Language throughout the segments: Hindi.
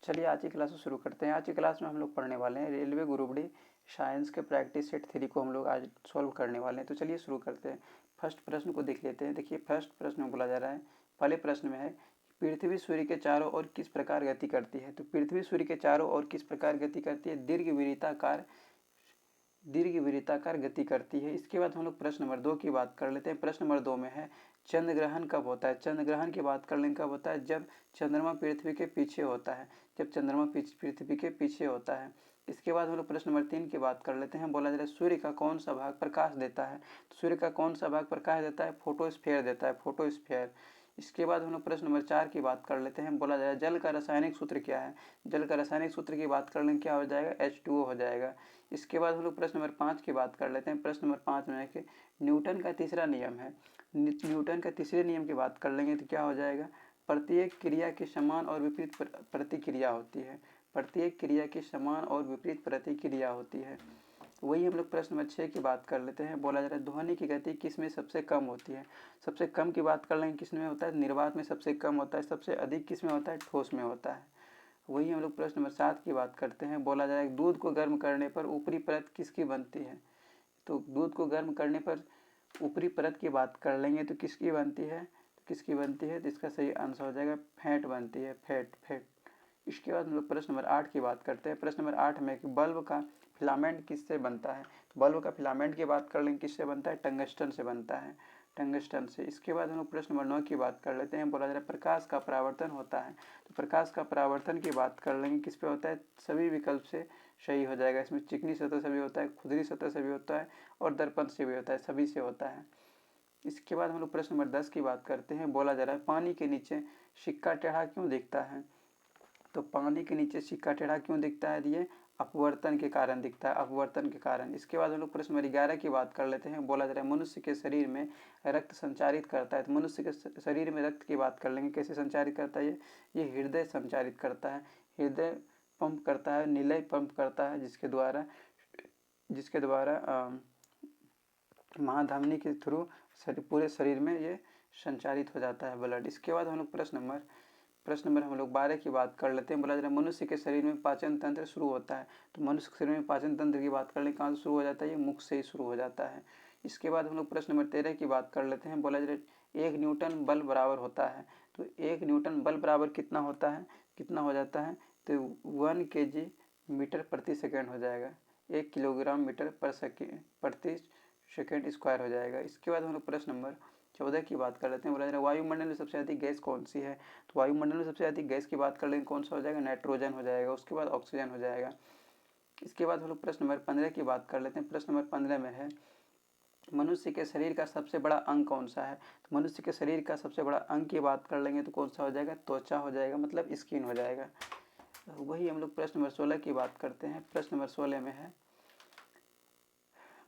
चलिए आज की क्लास को शुरू करते हैं। आज की क्लास में हम लोग पढ़ने वाले हैं रेलवे ग्रुप डी साइंस के प्रैक्टिस सेट 3 को हम लोग आज सॉल्व करने वाले हैं। तो चलिए शुरू करते हैं। फर्स्ट प्रश्न को देख लेते हैं। देखिए फर्स्ट प्रश्न में बोला जा रहा है, पहले प्रश्न में है पृथ्वी सूर्य के चारों ओर किस प्रकार गति करती है। तो पृथ्वी सूर्य के चारों ओर किस प्रकार गति करती है? दीर्घवृत्ताकार गति करती है। इसके बाद हम लोग प्रश्न नंबर 2 की बात कर लेते हैं। प्रश्न नंबर 2 में है चंद्र ग्रहण कब होता है। चंद्र ग्रहण की बात कर लें कब होता है? जब चंद्रमा पृथ्वी के पीछे होता है। जब चंद्रमा पृथ्वी के पीछे होता है। इसके बाद हम लोग प्रश्न नंबर 3 की बात कर लेते हैं। बोला जा रहा है सूर्य का कौन सा भाग प्रकाश देता है। तो सूर्य का कौन सा भाग प्रकाश देता है? फोटोस्फीयर देता है, फोटोस्फीयर। इसके बाद हम लोग प्रश्न नंबर 4 की बात कर लेते हैं। बोला जाए जल का रासायनिक सूत्र क्या है। जल का रासायनिक सूत्र की बात कर लें क्या हो जाएगा? H2O हो जाएगा। इसके बाद हम लोग प्रश्न नंबर 5 की बात कर लेते हैं। प्रश्न नंबर 5 में है कि न्यूटन का तीसरा नियम है। न्यूटन का तीसरे नियम की बात कर लेंगे तो क्या हो जाएगा? प्रत्येक क्रिया की समान और विपरीत प्रतिक्रिया होती है। प्रत्येक क्रिया की समान और विपरीत प्रतिक्रिया होती है। वही हम लोग प्रश्न नंबर 6 की बात कर लेते हैं। बोला जा रहा है ध्वनि की गति किस में सबसे कम होती है। सबसे कम की बात कर लेंगे किस में होता है? निर्वात में सबसे कम होता है। सबसे अधिक किस में होता है? ठोस में होता है। वही हम लोग प्रश्न नंबर 7 की बात करते हैं। बोला जा रहा है दूध को गर्म करने पर ऊपरी परत किसकी बनती है। तो दूध को गर्म करने पर ऊपरी परत की बात कर लेंगे तो किसकी बनती है? तो किसकी बनती है? तो इसका सही आंसर हो जाएगा फैट बनती है, फैट। इसके बाद हम लोग प्रश्न नंबर 8 की बात करते हैं। प्रश्न नंबर 8 में कि बल्ब का फिलामेंट किससे बनता है। तो बल्ब का फिलामेंट की बात कर लेंगे किससे बनता है? टंगस्टन से बनता है, टंगस्टन से। इसके बाद हम लोग प्रश्न नंबर 9 की बात कर लेते हैं। बोला जा रहा है प्रकाश का परावर्तन होता है। तो प्रकाश का परावर्तन की बात कर लेंगे किस पे होता है? सभी विकल्प से सही हो जाएगा। इसमें चिकनी सतह से भी होता है, खुदरी सतह से भी होता है और दर्पण से भी होता है, सभी से होता है। इसके बाद हम लोग प्रश्न नंबर 10 की बात करते हैं। बोला जा रहा है पानी के नीचे सिक्का टेढ़ा क्यों दिखता है। तो पानी के नीचे सिक्का टेढ़ा क्यों दिखता है? ये अपवर्तन के कारण दिखता है, अपवर्तन के कारण। इसके बाद हम लोग प्रश्न नंबर 11 की बात कर लेते हैं। बोला जा रहा है मनुष्य के शरीर में रक्त संचारित करता है। तो मनुष्य के शरीर में रक्त की बात कर लेंगे कैसे संचारित करता है? ये हृदय संचारित करता है, हृदय पंप करता है, निलय पंप करता है, जिसके द्वारा महाधमनी के थ्रू पूरे शरीर में ये संचारित हो जाता है ब्लड। इसके बाद हम लोग प्रश्न नंबर हम लोग 12 की बात कर लेते हैं। बोला जा रहा है मनुष्य के शरीर में पाचन तंत्र शुरू होता है। तो मनुष्य के शरीर में पाचन तंत्र की बात कर लें कहाँ से शुरू हो जाता है? ये मुख से ही शुरू हो जाता है। इसके बाद हम लोग प्रश्न नंबर 13 की बात कर लेते हैं। बोला जा रहा है 1 न्यूटन बल बराबर होता है। तो 1 न्यूटन बल बराबर कितना होता है, कितना हो जाता है? तो 1 kg मीटर प्रति सेकेंड हो जाएगा। 1 किलोग्राम मीटर प्रति सेकेंड स्क्वायर हो जाएगा। इसके बाद हम लोग प्रश्न नंबर 14 की बात कर लेते हैं। बोला जा रहा है वायुमंडल में सबसे अधिक गैस कौन सी है। तो वायुमंडल में सबसे अधिक गैस की बात कर लेंगे कौन सा हो जाएगा? नाइट्रोजन हो जाएगा। उसके बाद ऑक्सीजन हो जाएगा। इसके बाद हम लोग प्रश्न नंबर 15 की बात कर लेते हैं। प्रश्न नंबर 15 में है मनुष्य के शरीर का सबसे बड़ा अंग कौन सा है। तो मनुष्य के शरीर का सबसे बड़ा अंग की बात कर लेंगे तो कौन सा हो जाएगा? त्वचा हो जाएगा, मतलब स्किन हो जाएगा। वही हम लोग प्रश्न नंबर 16 की बात करते हैं। प्रश्न नंबर 16 में है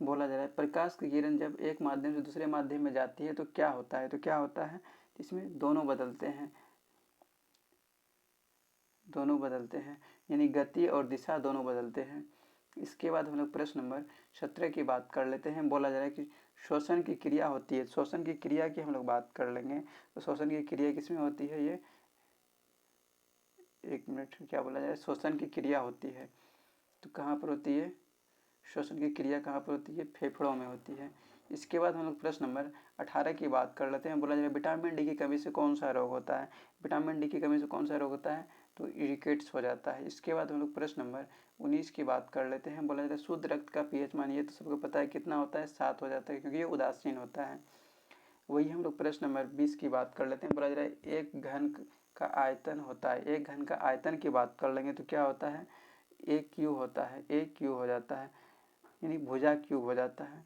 बोला जा रहा है प्रकाश की किरण जब एक माध्यम से दूसरे माध्यम में जाती है तो क्या होता है। तो क्या होता है? इसमें दोनों बदलते हैं, यानी गति और दिशा दोनों बदलते हैं। इसके बाद हम लोग प्रश्न नंबर 17 की बात कर लेते हैं। बोला जा रहा है कि श्वसन की क्रिया होती है। श्वसन की क्रिया की हम लोग बात कर लेंगे। तो श्वसन की क्रिया किसमें होती है? ये एक मिनट, क्या बोला जाए? श्वसन की क्रिया होती है तो कहाँ पर होती है? श्वसन की क्रिया कहाँ पर होती है? फेफड़ों में होती है। इसके बाद हम लोग प्रश्न नंबर 18 की बात कर लेते हैं। बोला जाए विटामिन डी की कमी से कौन सा रोग होता है। विटामिन डी की कमी से कौन सा रोग होता है? तो इरिकेट्स हो जाता है। इसके बाद हम लोग प्रश्न नंबर 19 की बात कर लेते हैं। बोला जाता है शुद्ध रक्त का पीएच मान, ये तो सबको पता है कितना होता है? 7 हो जाता है, क्योंकि ये उदासीन होता है। वही हम लोग प्रश्न नंबर 20 की बात कर लेते हैं। बोला जा रहा है एक घन का आयतन होता है। एक घन का आयतन की बात कर लेंगे तो क्या होता है? एक क्यू होता है, एक क्यू हो जाता है, यानी भुजा क्यूब हो जाता है।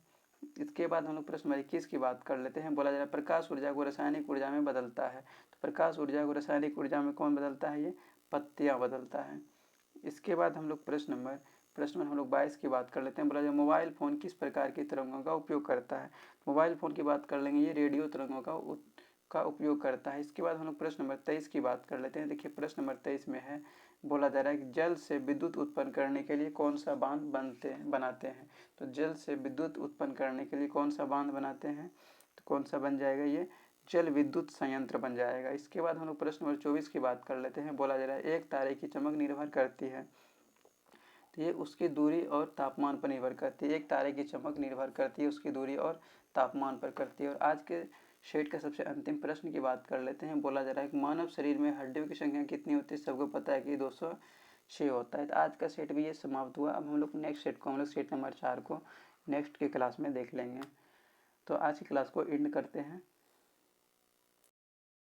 इसके बाद हम लोग प्रश्न नंबर 21 की बात कर लेते हैं। बोला जा रहा है प्रकाश ऊर्जा को रासायनिक ऊर्जा में बदलता है। तो प्रकाश ऊर्जा को रासायनिक ऊर्जा में कौन बदलता है? ये पत्तियाँ बदलता है। इसके बाद हम लोग प्रश्न नंबर हम लोग 22 की बात कर लेते हैं। बोला जाए मोबाइल फ़ोन किस प्रकार की तरंगों का उपयोग करता है। मोबाइल फ़ोन की बात कर लेंगे, ये रेडियो तरंगों का उपयोग करता है। इसके बाद हम लोग प्रश्न नंबर 23 की बात कर लेते हैं। देखिए प्रश्न नंबर 23 में है बोला जा रहा है कि जल से विद्युत उत्पन्न करने के लिए कौन सा बांध बनाते हैं। तो जल से विद्युत उत्पन्न करने के लिए कौन सा बांध बनाते हैं? तो कौन सा बन जाएगा? ये जल विद्युत संयंत्र बन जाएगा। इसके बाद हम लोग प्रश्न नंबर 24 की बात कर लेते हैं। बोला जा रहा है एक तारे की चमक निर्भर करती है, तो ये उसकी दूरी और तापमान पर निर्भर करती है। एक तारे की चमक निर्भर करती है उसकी दूरी और तापमान पर करती है। और आज के सेट का सबसे अंतिम प्रश्न की बात कर लेते हैं। बोला जा रहा है कि मानव शरीर में हड्डियों की संख्या कितनी होती है? सबको पता है कि 206 होता है। तो आज का सेट भी ये समाप्त हुआ। अब हम लोग नेक्स्ट सेट को, हम लोग सेट नंबर 4 को नेक्स्ट की क्लास में देख लेंगे। तो आज की क्लास को एंड करते हैं।